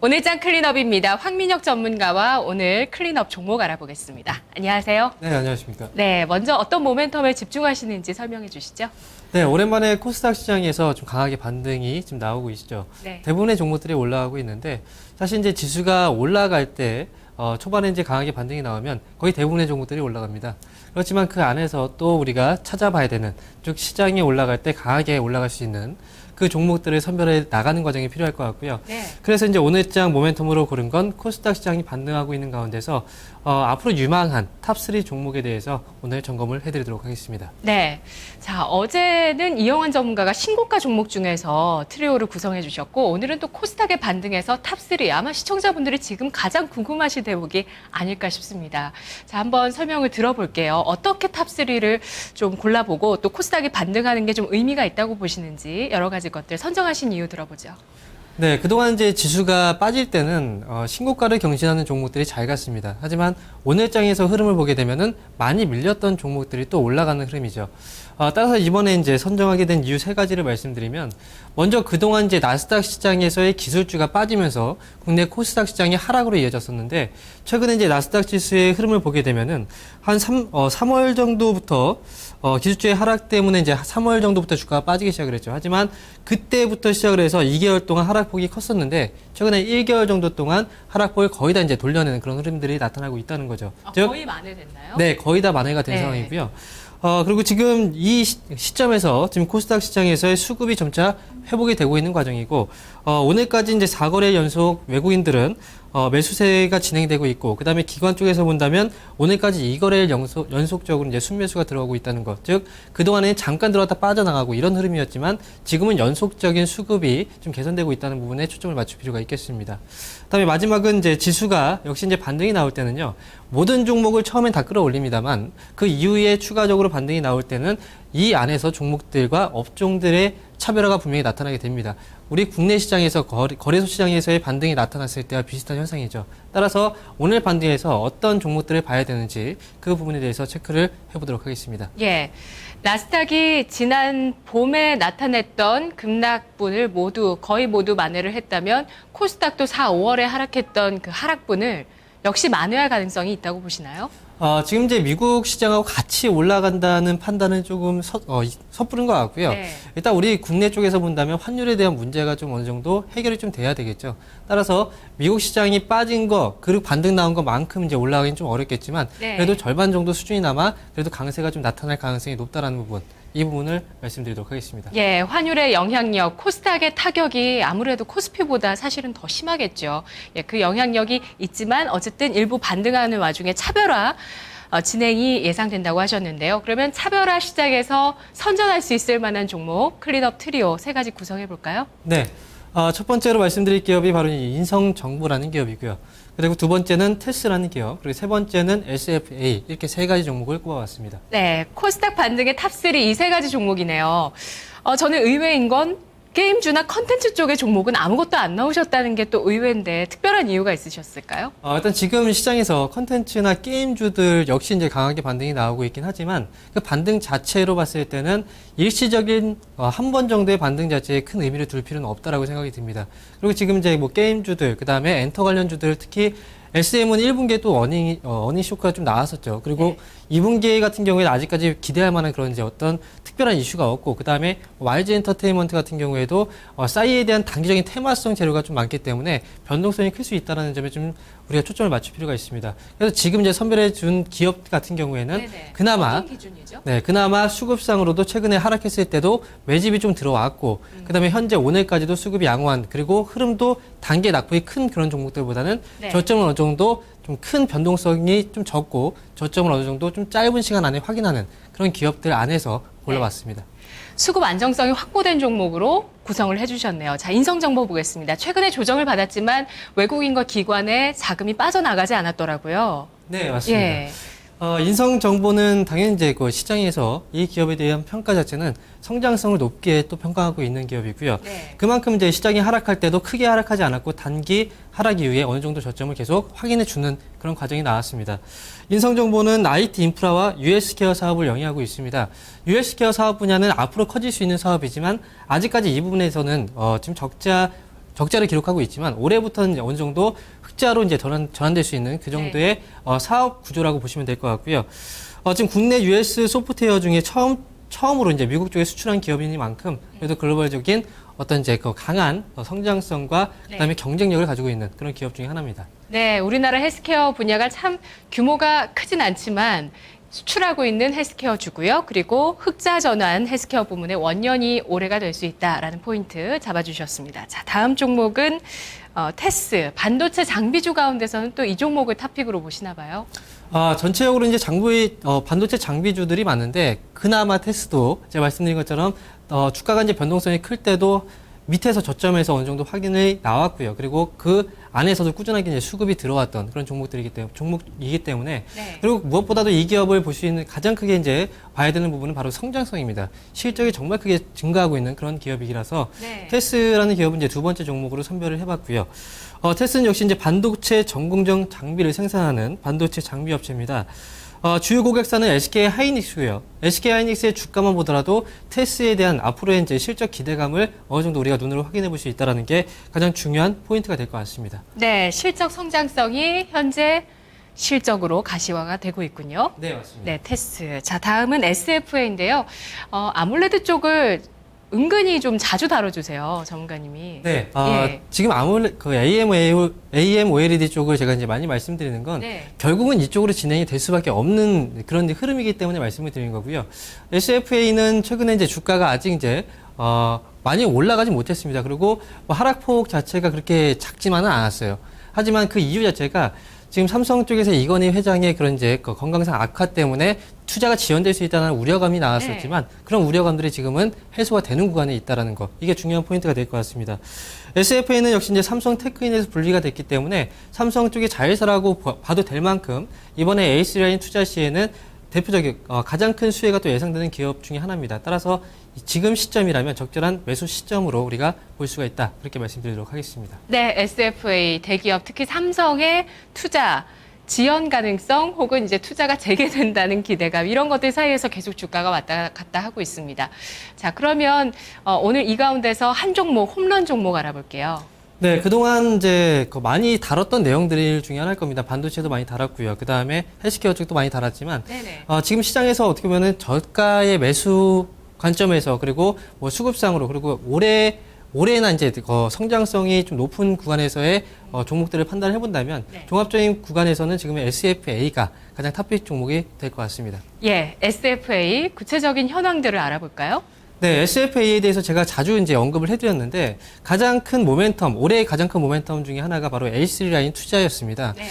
오늘장 클린업입니다. 황민혁 전문가와 오늘 클린업 종목 알아보겠습니다. 안녕하세요. 네, 안녕하십니까. 네, 먼저 어떤 모멘텀에 집중하시는지 설명해 주시죠. 네, 오랜만에 코스닥 시장에서 좀 강하게 반등이 지금 나오고 있죠. 네. 대부분의 종목들이 올라가고 있는데, 사실 이제 지수가 올라갈 때, 초반에 이제 강하게 반등이 나오면 거의 대부분의 종목들이 올라갑니다. 그렇지만 그 안에서 또 우리가 찾아봐야 되는, 즉 시장이 올라갈 때 강하게 올라갈 수 있는 그 종목들을 선별해 나가는 과정이 필요할 것 같고요. 네. 그래서 이제 오늘장 모멘텀으로 고른 건 코스닥 시장이 반등하고 있는 가운데서 앞으로 유망한 탑3 종목에 대해서 오늘 점검을 해드리도록 하겠습니다. 네. 자, 어제는 이영환 전문가가 신고가 종목 중에서 트리오를 구성해 주셨고, 오늘은 또 코스닥의 반등에서 탑3. 아마 시청자분들이 지금 가장 궁금하신 대목이 아닐까 싶습니다. 자, 한번 설명을 들어볼게요. 어떻게 탑3를 좀 골라보고 또 코스닥이 반등하는 게 좀 의미가 있다고 보시는지 여러 가지 것들 선정하신 이유 들어보죠. 네, 그동안 이제 지수가 빠질 때는 신고가를 경신하는 종목들이 잘 갔습니다. 하지만 오늘장에서 흐름을 보게 되면은 많이 밀렸던 종목들이 또 올라가는 흐름이죠. 따라서 이번에 이제 선정하게 된 이유 세 가지를 말씀드리면, 먼저 그동안 이제 나스닥 시장에서의 기술주가 빠지면서 국내 코스닥 시장이 하락으로 이어졌었는데, 최근에 이제 나스닥 지수의 흐름을 보게 되면은 한 3월 정도부터 기술주의 하락 때문에 이제 3월 정도부터 주가가 빠지기 시작을 했죠. 하지만 그때부터 시작을 해서 2개월 동안 하락폭이 컸었는데, 최근에 1개월 정도 동안 하락폭을 거의 다 이제 돌려내는 그런 흐름들이 나타나고 있다는 거죠. 즉, 거의 만회됐나요? 네, 거의 다 만회가 된 네. 상황이고요. 그리고 지금 이 시점에서 지금 코스닥 시장에서의 수급이 점차 회복이 되고 있는 과정이고, 오늘까지 이제 4거래 연속 외국인들은 매수세가 진행되고 있고, 그 다음에 기관 쪽에서 본다면 오늘까지 2거래일 연속적으로 이제 순매수가 들어오고 있다는 것. 즉, 그동안에 잠깐 들어갔다 빠져나가고 이런 흐름이었지만 지금은 연속적인 수급이 좀 개선되고 있다는 부분에 초점을 맞출 필요가 있겠습니다. 그 다음에 마지막은 이제 지수가 역시 이제 반등이 나올 때는요, 모든 종목을 처음엔 다 끌어올립니다만 그 이후에 추가적으로 반등이 나올 때는 이 안에서 종목들과 업종들의 차별화가 분명히 나타나게 됩니다. 우리 국내 시장에서 거래소 시장에서의 반등이 나타났을 때와 비슷한 현상이죠. 따라서 오늘 반등에서 어떤 종목들을 봐야 되는지 그 부분에 대해서 체크를 해보도록 하겠습니다. 예. 나스닥이 지난 봄에 나타냈던 급락분을 거의 모두 만회를 했다면 코스닥도 4, 5월에 하락했던 그 하락분을 역시 만회할 가능성이 있다고 보시나요? 지금 이제 미국 시장하고 같이 올라간다는 판단은 조금 섣부른 것 같고요. 네. 일단 우리 국내 쪽에서 본다면 환율에 대한 문제가 좀 어느 정도 해결이 좀 돼야 되겠죠. 따라서 미국 시장이 빠진 거, 그리고 반등 나온 것만큼 이제 올라가긴 좀 어렵겠지만, 네. 그래도 절반 정도 수준이나마 그래도 강세가 좀 나타날 가능성이 높다라는 부분, 이 부분을 말씀드리도록 하겠습니다. 예, 환율의 영향력, 코스닥의 타격이 아무래도 코스피보다 사실은 더 심하겠죠. 예, 그 영향력이 있지만 어쨌든 일부 반등하는 와중에 차별화 진행이 예상된다고 하셨는데요. 그러면 차별화 시작해서 선전할 수 있을 만한 종목, 클린업 트리오 세 가지 구성해 볼까요? 네. 첫 번째로 말씀드릴 기업이 바로 인성정보라는 기업이고요. 그리고 두 번째는 테스라는 기업, 그리고 세 번째는 SFA, 이렇게 세 가지 종목을 꼽아봤습니다. 네, 코스닥 반등의 탑3 이 세 가지 종목이네요. 저는 의외인 건 게임주나 컨텐츠 쪽의 종목은 아무것도 안 나오셨다는 게 또 의외인데 특별한 이유가 있으셨을까요? 일단 지금 시장에서 컨텐츠나 게임주들 역시 이제 강하게 반등이 나오고 있긴 하지만 그 반등 자체로 봤을 때는 일시적인 한 번 정도의 반등 자체에 큰 의미를 둘 필요는 없다라고 생각이 듭니다. 그리고 지금 이제 뭐 게임주들, 그 다음에 엔터 관련주들, 특히 SM은 1분기에 또 어닝 쇼크가 좀 나왔었죠. 그리고 2분기 같은 경우에는 아직까지 기대할 만한 그런 이제 어떤 특별한 이슈가 없고, 그 다음에 YG 엔터테인먼트 같은 경우에도 싸이에 대한 단기적인 테마성 재료가 좀 많기 때문에 변동성이 클 수 있다는 점에 좀 우리가 초점을 맞출 필요가 있습니다. 그래서 지금 이제 선별해 준 기업 같은 경우에는 네네. 그나마 어떤 기준이죠? 네, 그나마 수급상으로도 최근에 하락했을 때도 매집이 좀 들어왔고, 그다음에 현재 오늘까지도 수급이 양호한, 그리고 흐름도 단계 낙폭이 큰 그런 종목들보다는 네. 저점은 어느 정도 좀 큰 변동성이 좀 적고 저점을 어느 정도 좀 짧은 시간 안에 확인하는 그런 기업들 안에서 골라봤습니다. 수급 안정성이 확보된 종목으로 구성을 해주셨네요. 자, 인성정보 보겠습니다. 최근에 조정을 받았지만 외국인과 기관의 자금이 빠져나가지 않았더라고요. 네, 맞습니다. 예. 인성 정보는 당연히 이제 그 시장에서 이 기업에 대한 평가 자체는 성장성을 높게 또 평가하고 있는 기업이고요. 네. 그만큼 이제 시장이 하락할 때도 크게 하락하지 않았고 단기 하락 이후에 어느 정도 저점을 계속 확인해 주는 그런 과정이 나왔습니다. 인성 정보는 IT 인프라와 US 케어 사업을 영위하고 있습니다. US 케어 사업 분야는 앞으로 커질 수 있는 사업이지만 아직까지 이 부분에서는 지금 적자 적자를 기록하고 있지만 올해부터는 이제 어느 정도 흑자로 이제 전환될 수 있는 그 정도의 사업 구조라고 보시면 될 것 같고요. 지금 국내 US 소프트웨어 중에 처음으로 이제 미국 쪽에 수출한 기업이니만큼 그래도 글로벌적인 어떤 이제 그 강한 성장성과 그다음에 경쟁력을 가지고 있는 그런 기업 중에 하나입니다. 네, 우리나라 헬스케어 분야가 참 규모가 크진 않지만 수출하고 있는 헬스케어 주고요. 그리고 흑자 전환 헬스케어 부문의 원년이 올해가 될 수 있다라는 포인트 잡아주셨습니다. 자, 다음 종목은 테스, 반도체 장비주 가운데서는 또 이 종목을 탑픽으로 보시나 봐요. 전체적으로 이제 반도체 장비주들이 많은데 그나마 테스도 제가 말씀드린 것처럼 주가가 이제 변동성이 클 때도 밑에서 저점에서 어느 정도 확인이 나왔고요. 그리고 그 안에서도 꾸준하게 이제 수급이 들어왔던 그런 종목이기 때문에 네. 그리고 무엇보다도 이 기업을 볼 수 있는 가장 크게 이제 봐야 되는 부분은 바로 성장성입니다. 실적이 정말 크게 증가하고 있는 그런 기업이라서 네. 테스라는 기업은 이제 두 번째 종목으로 선별을 해봤고요. 테스는 역시 이제 반도체 전공정 장비를 생산하는 반도체 장비 업체입니다. 주요 고객사는 SK 하이닉스고요. SK 하이닉스의 주가만 보더라도 테스에 대한 앞으로의 이제 실적 기대감을 어느 정도 우리가 눈으로 확인해 볼 수 있다는 게 가장 중요한 포인트가 될 것 같습니다. 네, 실적 성장성이 현재 실적으로 가시화가 되고 있군요. 네, 맞습니다. 네, 테스. 자, 다음은 SFA인데요. 아몰레드 쪽을 은근히 좀 자주 다뤄주세요, 전문가님이. 네, 예. 지금 그 AM OLED 쪽을 제가 이제 많이 말씀드리는 건 네. 결국은 이쪽으로 진행이 될 수밖에 없는 그런 흐름이기 때문에 말씀을 드리는 거고요. SFA는 최근에 이제 주가가 아직 이제 많이 올라가지 못했습니다. 그리고 뭐 하락폭 자체가 그렇게 작지만은 않았어요. 하지만 그 이유 자체가 지금 삼성 쪽에서 이건희 회장의 그런 이제 그 건강상 악화 때문에 투자가 지연될 수 있다는 우려감이 나왔었지만 그런 우려감들이 지금은 해소가 되는 구간에 있다라는 거. 이게 중요한 포인트가 될 것 같습니다. SFA는 역시 이제 삼성 테크인에서 분리가 됐기 때문에 삼성 쪽이 자회사라고 봐도 될 만큼 이번에 에이스라인 투자 시에는 대표적인 가장 큰 수혜가 또 예상되는 기업 중에 하나입니다. 따라서 지금 시점이라면 적절한 매수 시점으로 우리가 볼 수가 있다. 그렇게 말씀드리도록 하겠습니다. 네, SFA 대기업 특히 삼성의 투자 지연 가능성 혹은 이제 투자가 재개된다는 기대감 이런 것들 사이에서 계속 주가가 왔다 갔다 하고 있습니다. 자, 그러면 오늘 이 가운데서 한 종목 홈런 종목 알아볼게요. 네, 그동안 이제 많이 다뤘던 내용들 중에 하나일 겁니다. 반도체도 많이 다뤘고요. 그 다음에 헬스케어 쪽도 많이 다뤘지만, 네네. 지금 시장에서 어떻게 보면은 저가의 매수 관점에서 그리고 뭐 수급상으로 그리고 올해나 이제 성장성이 좀 높은 구간에서의 종목들을 판단을 해본다면 네. 종합적인 구간에서는 지금 SFA가 가장 탑픽 종목이 될 것 같습니다. 예, SFA 구체적인 현황들을 알아볼까요? 네, SFA에 대해서 제가 자주 이제 언급을 해드렸는데 가장 큰 모멘텀, 올해의 가장 큰 모멘텀 중에 하나가 바로 H3 라인 투자였습니다. 네.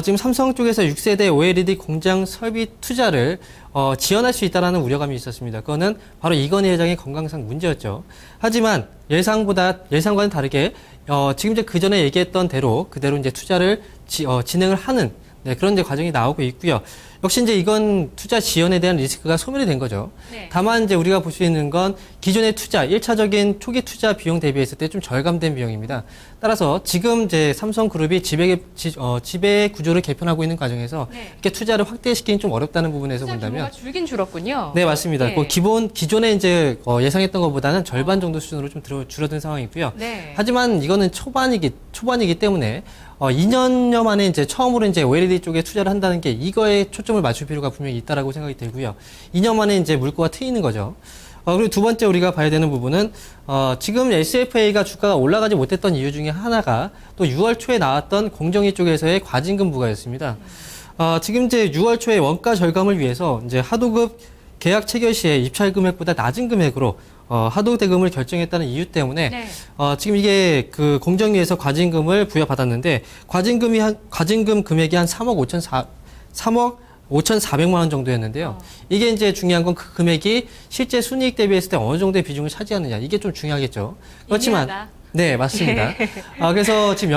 지금 삼성 쪽에서 6세대 OLED 공장 설비 투자를 지연할 수 있다는 우려감이 있었습니다. 그거는 바로 이건희 회장의 건강상 문제였죠. 하지만 예상과는 다르게 지금 이제 그 전에 얘기했던 대로 그대로 이제 투자를 진행을 하는 그런 이제 과정이 나오고 있고요. 역시 이제 이건 투자 지연에 대한 리스크가 소멸이 된 거죠. 네. 다만 이제 우리가 볼 수 있는 건 기존의 투자, 1차적인 초기 투자 비용 대비했을 때 좀 절감된 비용입니다. 따라서 지금 이제 삼성그룹이 지배 구조를 개편하고 있는 과정에서 네. 이렇게 투자를 확대시키긴 좀 어렵다는 부분에서 투자 본다면 규모가 줄긴 줄었군요. 네, 맞습니다. 예. 기존에 이제 예상했던 것보다는 절반 정도 수준으로 좀 줄어든 상황이고요. 네. 하지만 이거는 초반이기 때문에 2년여 만에 이제 처음으로 이제 OLED 쪽에 투자를 한다는 게 이거에 초점을 맞출 필요가 분명히 있다라고 생각이 들고요. 2년 만에 이제 물꼬가 트이는 거죠. 그리고 두 번째 우리가 봐야 되는 부분은 지금 SFA가 주가가 올라가지 못했던 이유 중에 하나가 또 6월 초에 나왔던 공정위 쪽에서의 과징금 부과였습니다. 지금 이제 6월 초에 원가 절감을 위해서 이제 하도급 계약 체결 시에 입찰 금액보다 낮은 금액으로 하도 대금을 결정했다는 이유 때문에 네. 지금 이게 그 공정위에서 과징금을 부여받았는데 과징금 금액이 한 3억 5,400만 원 정도였는데요. 이게 이제 중요한 건 그 금액이 실제 순이익 대비했을 때 어느 정도의 비중을 차지하느냐 이게 좀 중요하겠죠. 그렇지만 미미하다. 네, 맞습니다. 그래서 지금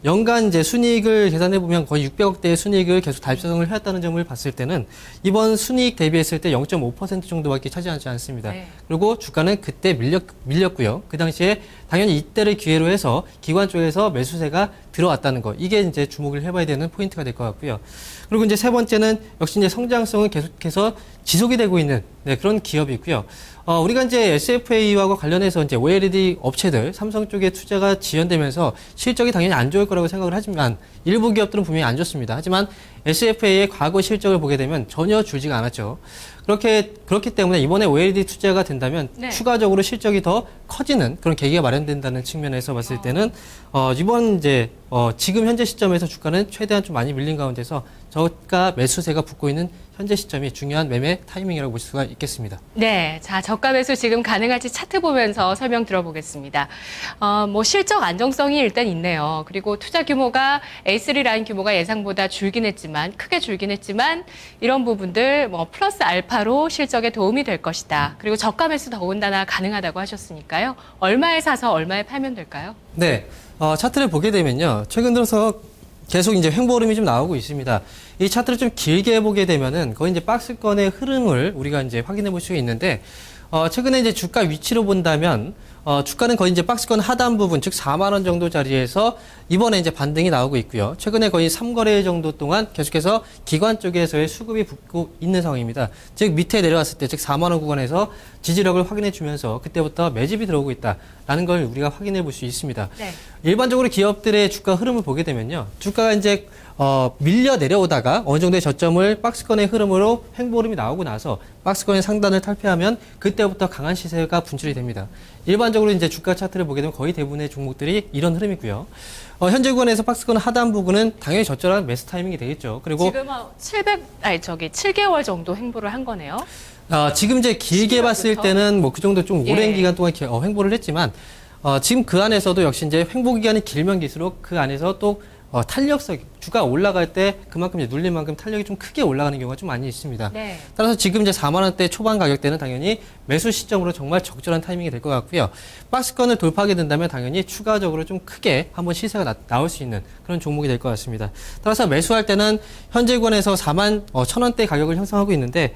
연간 이제 순이익을 계산해 보면 거의 600억대의 순이익을 계속 달성을 해왔다는 점을 봤을 때는 이번 순이익 대비했을 때 0.5% 정도밖에 차지하지 않습니다. 네. 그리고 주가는 그때 밀렸고요. 그 당시에 당연히 이때를 기회로 해서 기관 쪽에서 매수세가 들어왔다는 거. 이게 이제 주목을 해봐야 되는 포인트가 될 것 같고요. 그리고 이제 세 번째는 역시 이제 성장성은 계속해서 지속이 되고 있는 그런 기업이 있고요. 우리가 이제 SFA와 관련해서 이제 OLED 업체들, 삼성 쪽에 투자가 지연되면서 실적이 당연히 안 좋을 거라고 생각을 하지만 일부 기업들은 분명히 안 좋습니다. 하지만 SFA의 과거 실적을 보게 되면 전혀 줄지가 않았죠. 그렇기 때문에 이번에 OLED 투자가 된다면 네. 추가적으로 실적이 더 커지는 그런 계기가 마련된다는 측면에서 봤을 때는 이번 이제 지금 현재 시점에서 주가는 최대한 좀 많이 밀린 가운데서 저가 매수세가 붙고 있는 현재 시점이 중요한 매매 타이밍이라고 볼 수가 있겠습니다. 네, 자 저가 매수 지금 가능할지 차트 보면서 설명 들어보겠습니다. 뭐 실적 안정성이 일단 있네요. 그리고 투자 규모가 A3 라인 규모가 예상보다 크게 줄긴 했지만 이런 부분들 뭐 플러스 알파로 실적에 도움이 될 것이다. 그리고 저가 매수 더군다나 가능하다고 하셨으니까요. 얼마에 사서 얼마에 팔면 될까요? 네, 차트를 보게 되면요, 최근 들어서 계속 이제 횡보흐름이 좀 나오고 있습니다. 이 차트를 좀 길게 보게 되면은 거의 이제 박스권의 흐름을 우리가 이제 확인해 볼 수가 있는데, 최근에 이제 주가 위치로 본다면, 주가는 거의 이제 박스권 하단 부분, 즉 4만 원 정도 자리에서 이번에 이제 반등이 나오고 있고요. 최근에 거의 3거래 정도 동안 계속해서 기관 쪽에서의 수급이 붙고 있는 상황입니다. 즉 밑에 내려왔을 때, 즉 4만 원 구간에서 지지력을 확인해 주면서 그때부터 매집이 들어오고 있다라는 걸 우리가 확인해 볼 수 있습니다. 네. 일반적으로 기업들의 주가 흐름을 보게 되면요, 주가가 이제 밀려 내려오다가 어느 정도의 저점을 박스권의 흐름으로 횡보흐름이 나오고 나서 박스권의 상단을 탈피하면 그때부터 강한 시세가 분출이 됩니다. 일반적으로 이제 주가 차트를 보게 되면 거의 대부분의 종목들이 이런 흐름이고요. 현재 구간에서 박스권 하단 부분은 당연히 적절한 매수 타이밍이 되겠죠. 그리고 지금 7개월 정도 횡보를 한 거네요. 지금 이제 길게 봤을 11월부터? 때는 뭐 그 정도 좀 오랜 예. 기간 동안 횡보를 했지만 지금 그 안에서도 역시 이제 횡보 기간이 길면 길수록 그 안에서 또 탄력성, 주가 올라갈 때 그만큼 이제 눌린 만큼 탄력이 좀 크게 올라가는 경우가 좀 많이 있습니다. 네. 따라서 지금 이제 4만 원대 초반 가격대는 당연히 매수 시점으로 정말 적절한 타이밍이 될 것 같고요. 박스권을 돌파하게 된다면 당연히 추가적으로 좀 크게 한번 시세가 나올 수 있는 그런 종목이 될 것 같습니다. 따라서 매수할 때는 현재 구간에서 4만 1,000원대 가격을 형성하고 있는데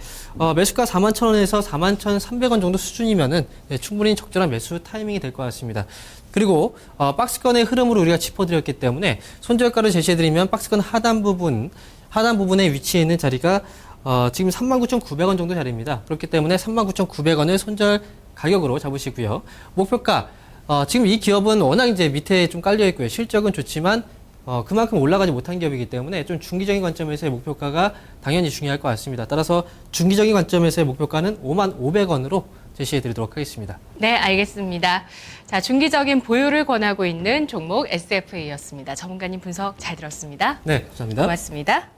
매수가 4만 1,000원에서 4만 1,300원 정도 수준이면은 충분히 적절한 매수 타이밍이 될 것 같습니다. 그리고 박스권의 흐름으로 우리가 짚어드렸기 때문에 손절가를 제시해드리면 박스권 하단 부분에 위치해 있는 자리가 지금 39,900원 정도 자리입니다. 그렇기 때문에 39,900원을 손절 가격으로 잡으시고요. 목표가 지금 이 기업은 워낙 이제 밑에 좀 깔려 있고요. 실적은 좋지만 그만큼 올라가지 못한 기업이기 때문에 좀 중기적인 관점에서의 목표가가 당연히 중요할 것 같습니다. 따라서 중기적인 관점에서의 목표가는 55,000원으로 제시해 드리도록 하겠습니다. 네, 알겠습니다. 자, 중기적인 보유를 권하고 있는 종목 SFA였습니다. 전문가님 분석 잘 들었습니다. 네, 감사합니다. 고맙습니다.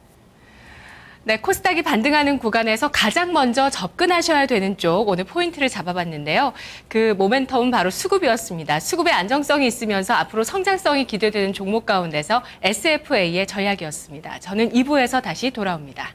네, 코스닥이 반등하는 구간에서 가장 먼저 접근하셔야 되는 쪽 오늘 포인트를 잡아봤는데요. 그 모멘텀은 바로 수급이었습니다. 수급의 안정성이 있으면서 앞으로 성장성이 기대되는 종목 가운데서 SFA의 전략이었습니다. 저는 2부에서 다시 돌아옵니다.